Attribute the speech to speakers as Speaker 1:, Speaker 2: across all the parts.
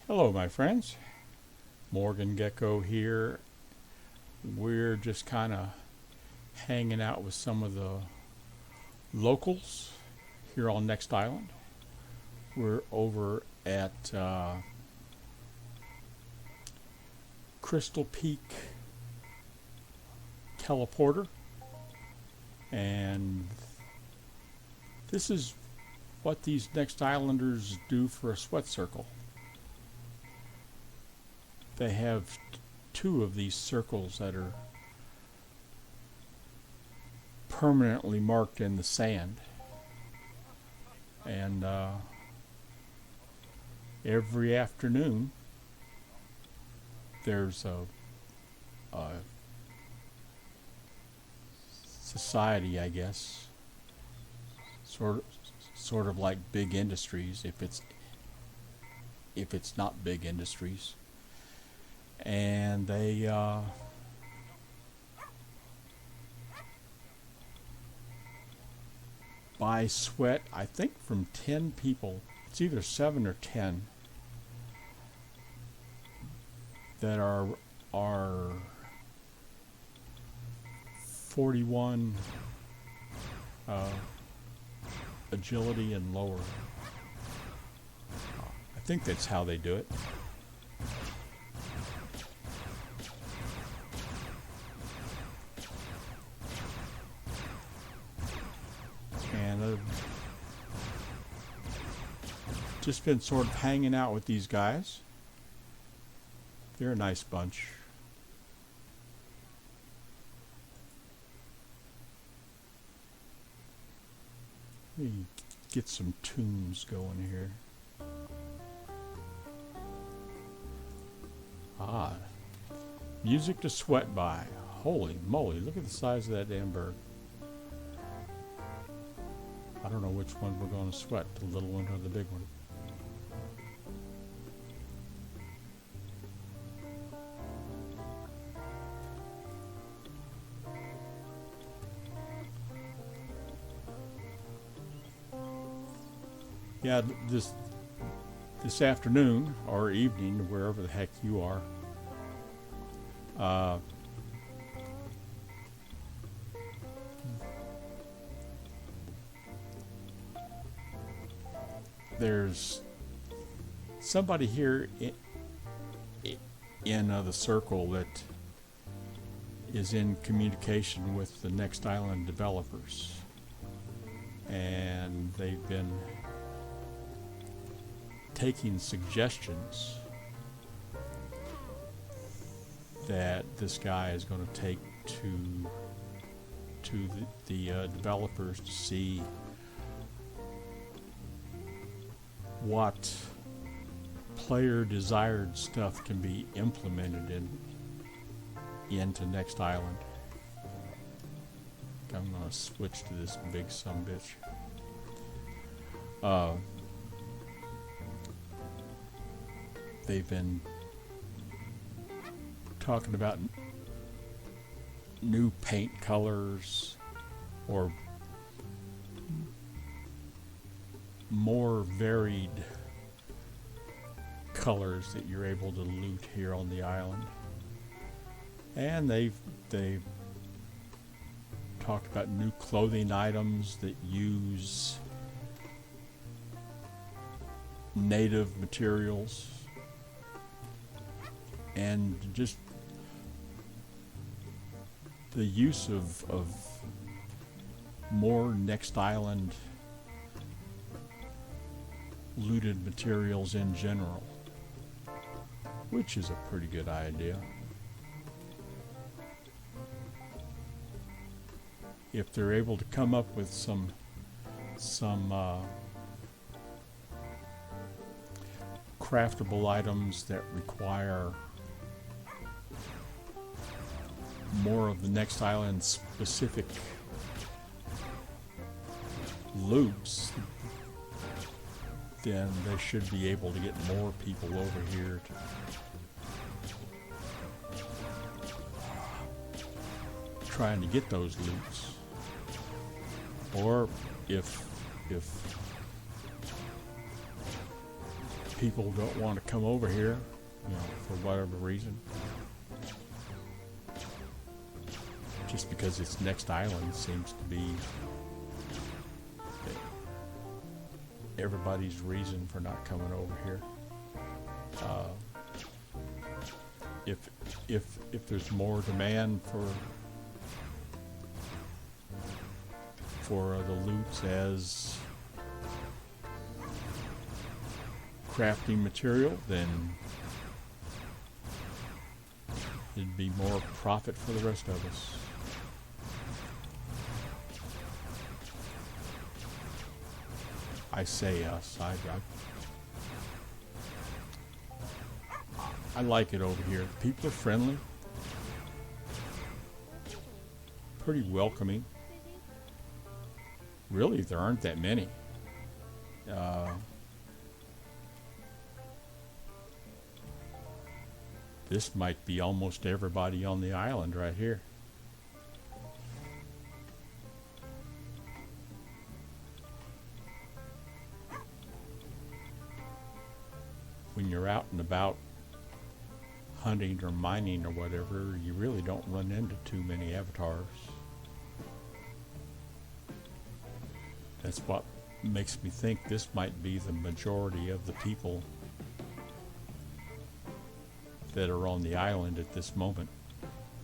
Speaker 1: Hello, my friends. Morgan Gecko here. We're just kind of hanging out with some of the locals here on Next Island. We're over at Crystal Peak Teleporter, and this is what these Next Islanders do for a sweat circle. They have two of these circles that are permanently marked in the sand, and every afternoon there's a society, I guess, sort of like Big Industries, if it's not Big Industries. And they buy sweat, I think, from 10 people. It's either 7 or 10 that are 41 agility and lower. I think that's how they do it. And just been sort of hanging out with these guys. They're a nice bunch. Let me get some tunes going here. Music to sweat by. Holy moly, look at the size of that damn bird. I don't know which one we're going to sweat, the little one or the big one. Yeah, this afternoon or evening, wherever the heck you are, there's somebody here in the circle that is in communication with the Next Island developers, and they've been taking suggestions that this guy is going to take to the developers to see what player desired stuff can be implemented into Next Island. I'm going to switch to this big sumbitch. They've been talking about new paint colors or more varied colors that you're able to loot here on the island. And they've talked about new clothing items that use native materials, and just the use of more Next Island looted materials in general, which is a pretty good idea. If they're able to come up with some craftable items that require more of the Next Island specific loops, then they should be able to get more people over here trying to get those loops. Or if people don't want to come over here, for whatever reason. Just because its next island seems to be everybody's reason for not coming over here. If there's more demand for the loots as crafting material, then it'd be more profit for the rest of us. I say us. I like it over here. People are friendly, pretty welcoming. Really, there aren't that many. This might be almost everybody on the island right here. When you're out and about hunting or mining or whatever, you really don't run into too many avatars. That's what makes me think this might be the majority of the people that are on the island at this moment.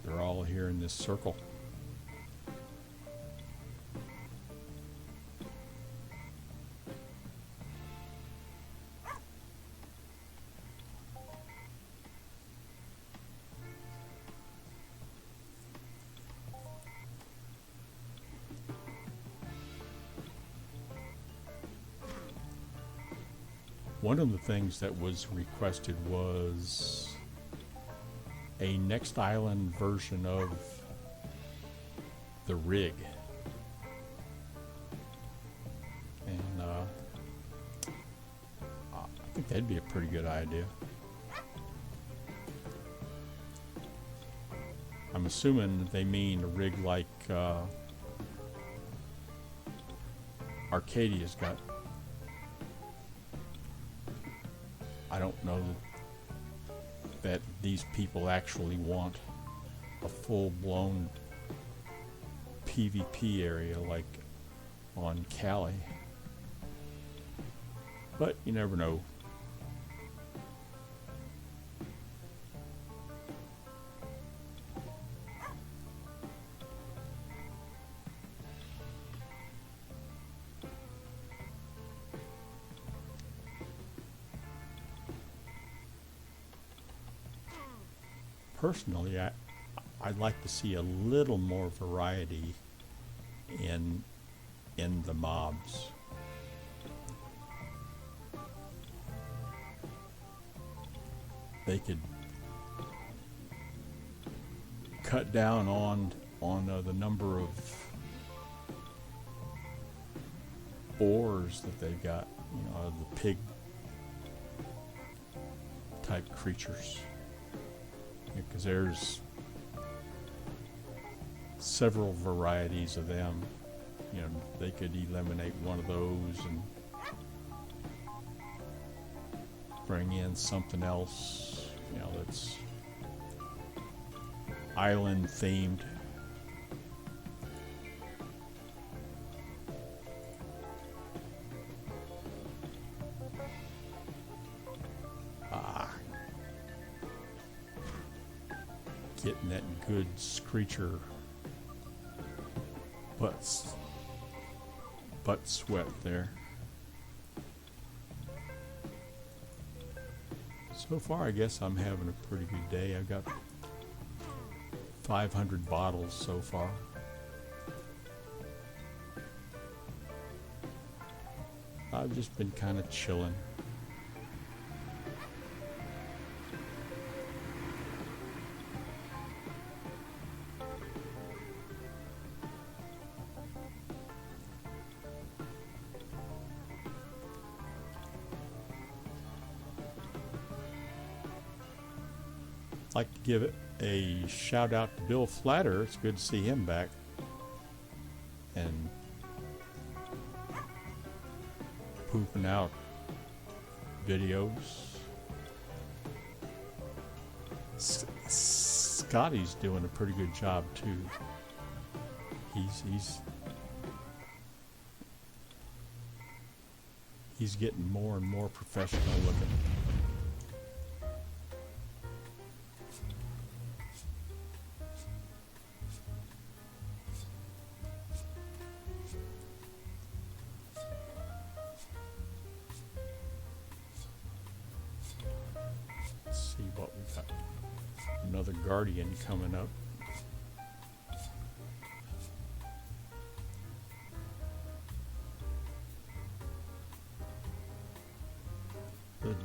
Speaker 1: They're all here in this circle. One of the things that was requested was a next island version of the rig. And I think that'd be a pretty good idea. I'm assuming they mean a rig like Arcadia's got. I don't know that these people actually want a full-blown PvP area like on Cali. But you never know. Personally, I'd like to see a little more variety in the mobs. They could cut down on the number of boars that they've got, the pig type creatures. Because there's several varieties of them. They could eliminate one of those and bring in something else, that's island themed. Getting that good screecher butt sweat there. So far, I guess I'm having a pretty good day. I've got 500 bottles so far. I've just been kind of chilling. Like to give it a shout out to Bill Flatter. It's good to see him back. And pooping out videos. Scotty's doing a pretty good job too. He's getting more and more professional looking. Let's see what we got. Another guardian coming up. The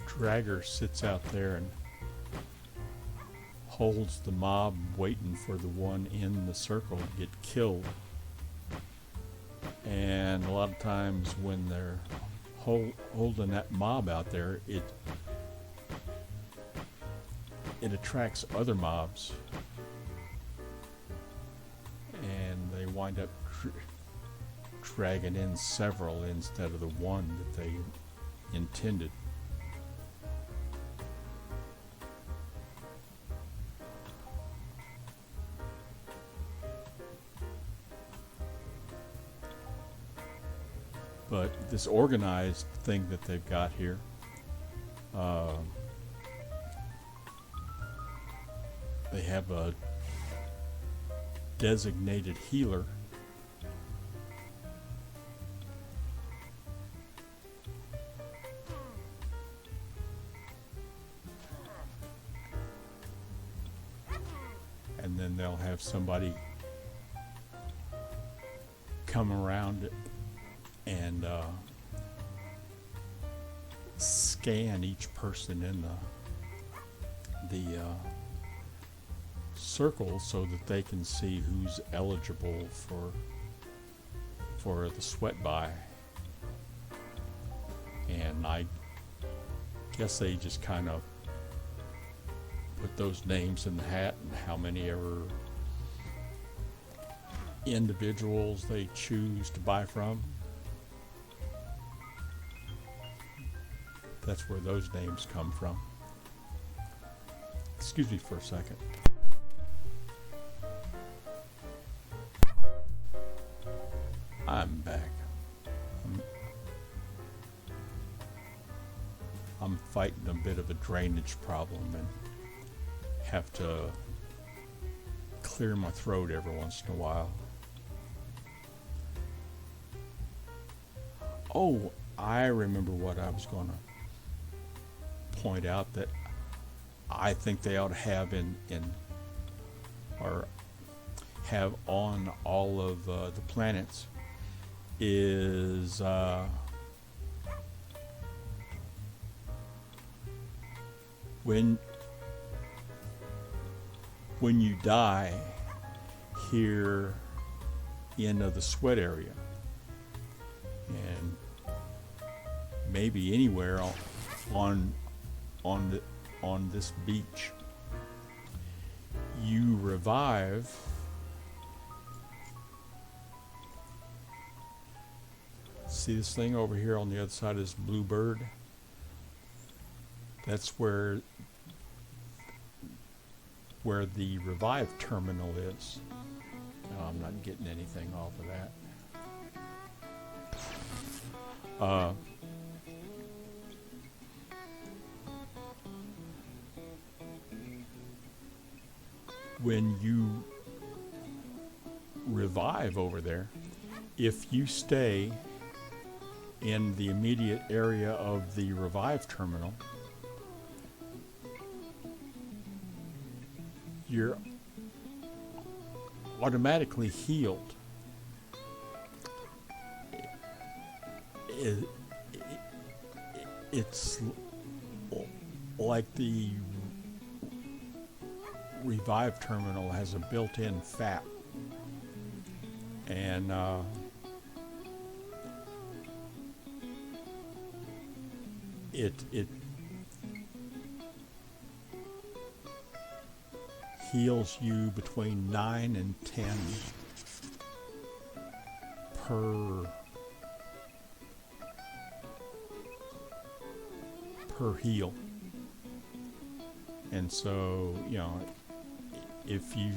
Speaker 1: dragger sits out there and holds the mob, waiting for the one in the circle to get killed. And a lot of times when they're holding that mob out there, it attracts other mobs, and they wind up dragging in several instead of the one that they intended. But this organized thing that they've got here, they have a designated healer. And then they'll have somebody come around and scan each person in the circle so that they can see who's eligible for the sweat buy. And I guess they just kind of put those names in the hat and how many ever individuals they choose to buy from. That's where those names come from. Excuse me for a second. I'm back. I'm fighting a bit of a drainage problem and have to clear my throat every once in a while. Oh, I remember what I was going to point out that I think they ought to have or have on all of the planets is when you die here in the sweat area, and maybe anywhere on this beach, you revive. See this thing over here on the other side of this blue bird? That's where the revive terminal is. No, I'm not getting anything off of that. When you revive over there, if you stay in the immediate area of the revive terminal, you're automatically healed. It's like the revive terminal has a built-in FAP, and it heals you between 9 and 10 per per heal. And so, you know, if you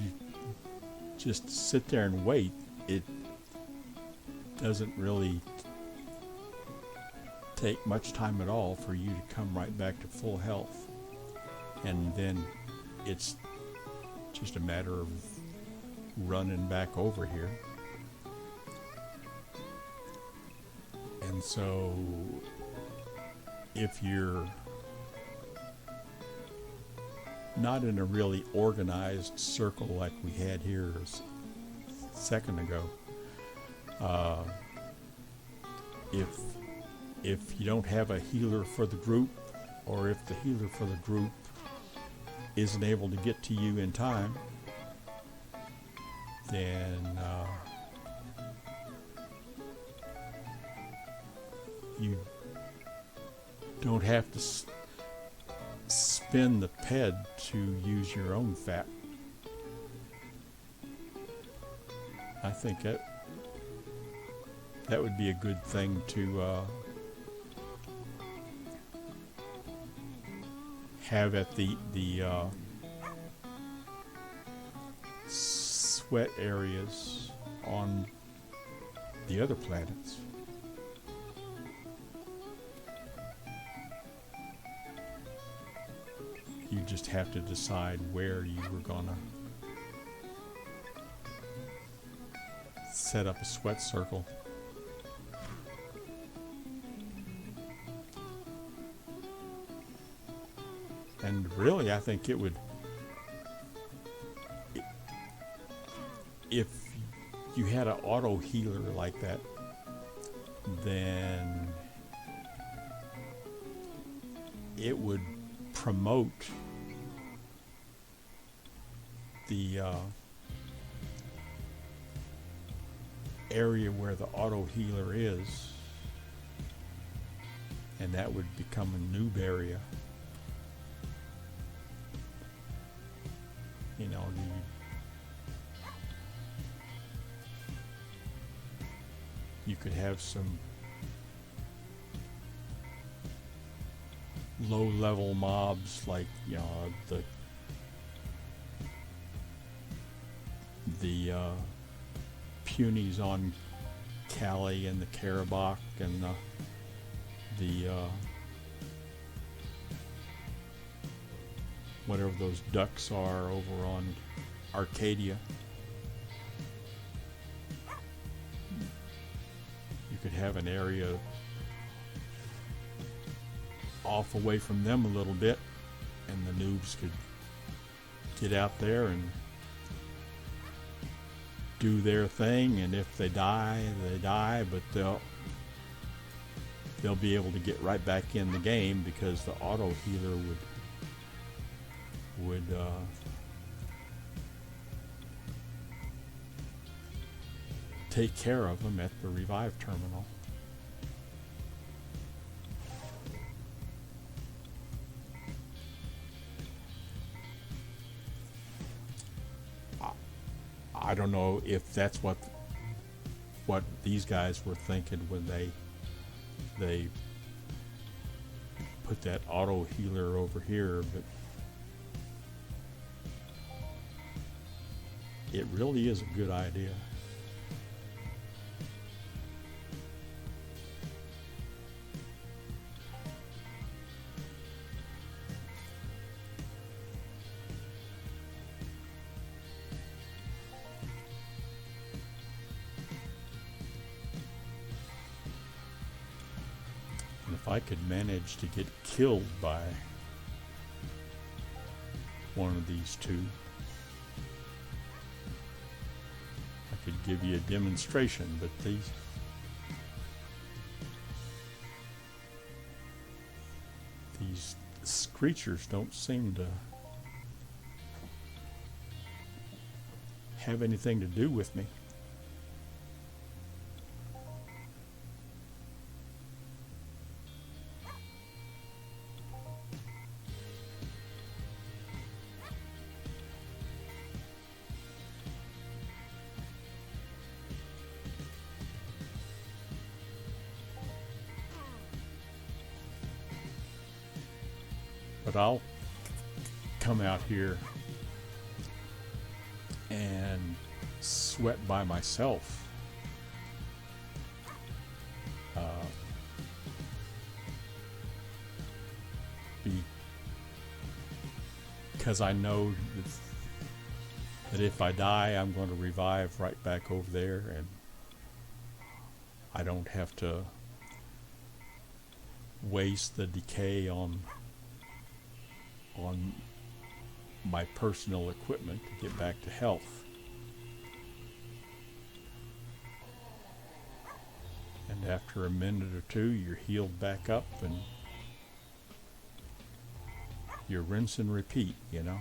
Speaker 1: just sit there and wait, it doesn't really take much time at all for you to come right back to full health. And then it's just a matter of running back over here. And so if you're not in a really organized circle like we had here a second ago, if you don't have a healer for the group, or if the healer for the group isn't able to get to you in time, then you don't have to spin the ped to use your own fat. I think that would be a good thing to have at the sweat areas on the other planets. You just have to decide where you were gonna set up a sweat circle. And really, I think it would, if you had an auto healer like that, then it would promote the area where the auto healer is, and that would become a noob area. You know, you could have some low-level mobs like, you know, the punies on Cali and the Karabakh and the whatever those ducks are over on Arcadia. You could have an area off away from them a little bit, and the noobs could get out there and do their thing, and if they die, they die, but they'll be able to get right back in the game because the auto healer would take care of them at the revive terminal. I don't know if that's what these guys were thinking when they put that auto healer over here, but it really is a good idea. And if I could manage to get killed by one of these two, I could give you a demonstration, but these creatures don't seem to have anything to do with me. But I'll come out here and sweat by myself. Because I know that if I die, I'm going to revive right back over there, and I don't have to waste the decay on my personal equipment to get back to health. And after a minute or two, you're healed back up, and you rinse and repeat, you know.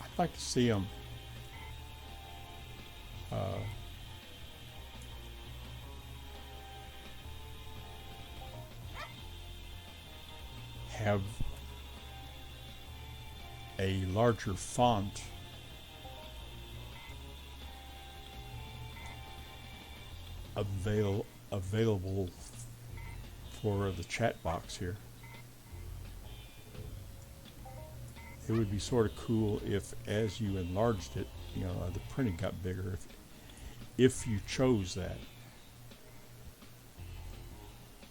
Speaker 1: I'd like to see them have a larger font available for the chat box here. It would be sort of cool if, as you enlarged it, you know, the printing got bigger. If you chose that,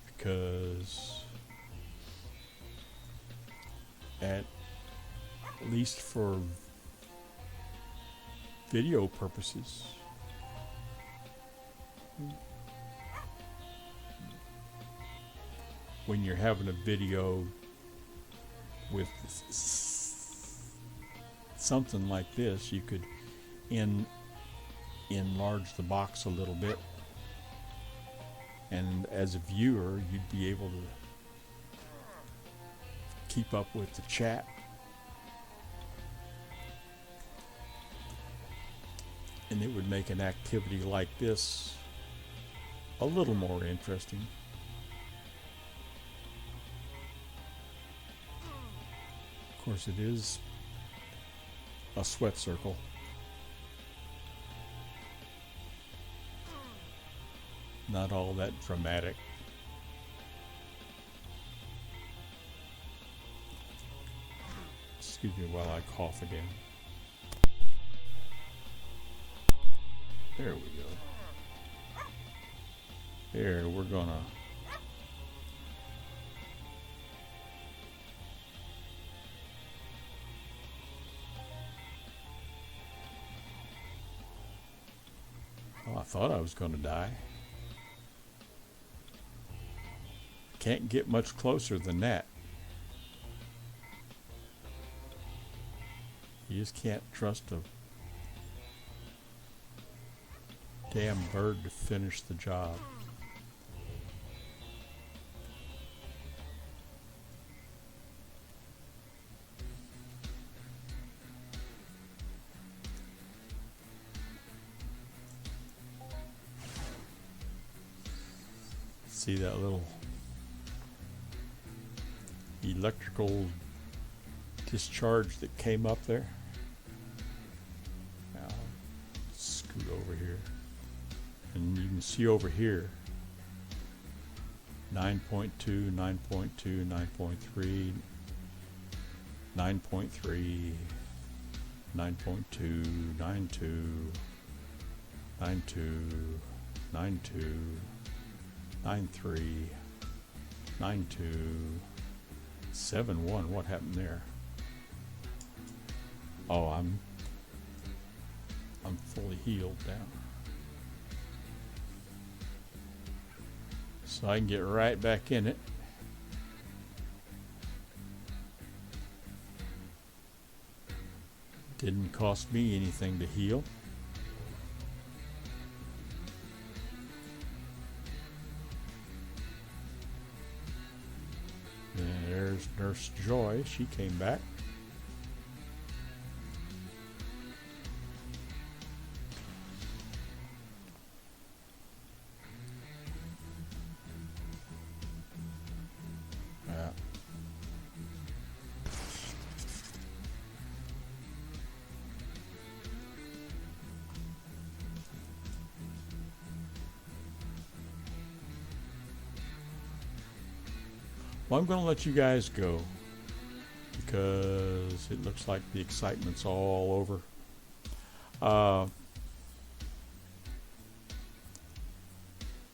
Speaker 1: because at least for video purposes, when you're having a video with something like this, you could enlarge the box a little bit, and as a viewer you'd be able to keep up with the chat. And it would make an activity like this a little more interesting. Of course, it is a sweat circle. Not all that dramatic. Excuse me while I cough again. There we go. Here, we're gonna I thought I was going to die. Can't get much closer than that. You just can't trust a damn bird to finish the job. See that little electrical discharge that came up there? Now, scoot over here. And you can see over here 9.2, 9.2, 9.3, 9.3, 9.2, 9.2, 9.2, 9.2, 9.3, 9.2, 7.1. What happened there? Oh, I'm fully healed now. so I can get right back in it. Didn't cost me anything to heal. And there's Nurse Joy. She came back. Yeah. Well, I'm going to let you guys go because it looks like the excitement's all over.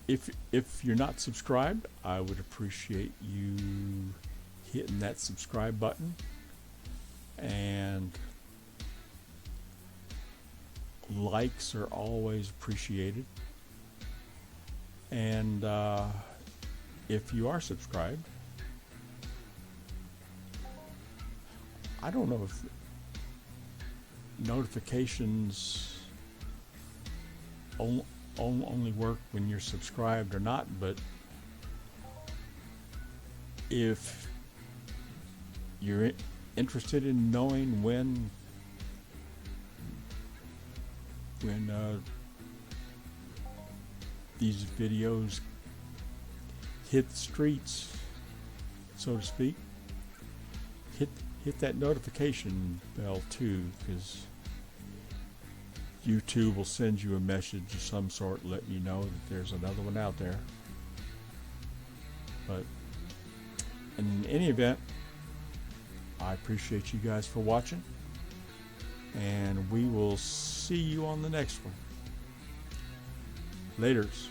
Speaker 1: If you're not subscribed, I would appreciate you hitting that subscribe button, and likes are always appreciated. And if you are subscribed, I don't know if notifications only work when you're subscribed or not, but if you're interested in knowing when these videos hit the streets, so to speak, hit that notification bell too, because YouTube will send you a message of some sort letting you know that there's another one out there. But in any event, I appreciate you guys for watching, and we will see you on the next one. Laters.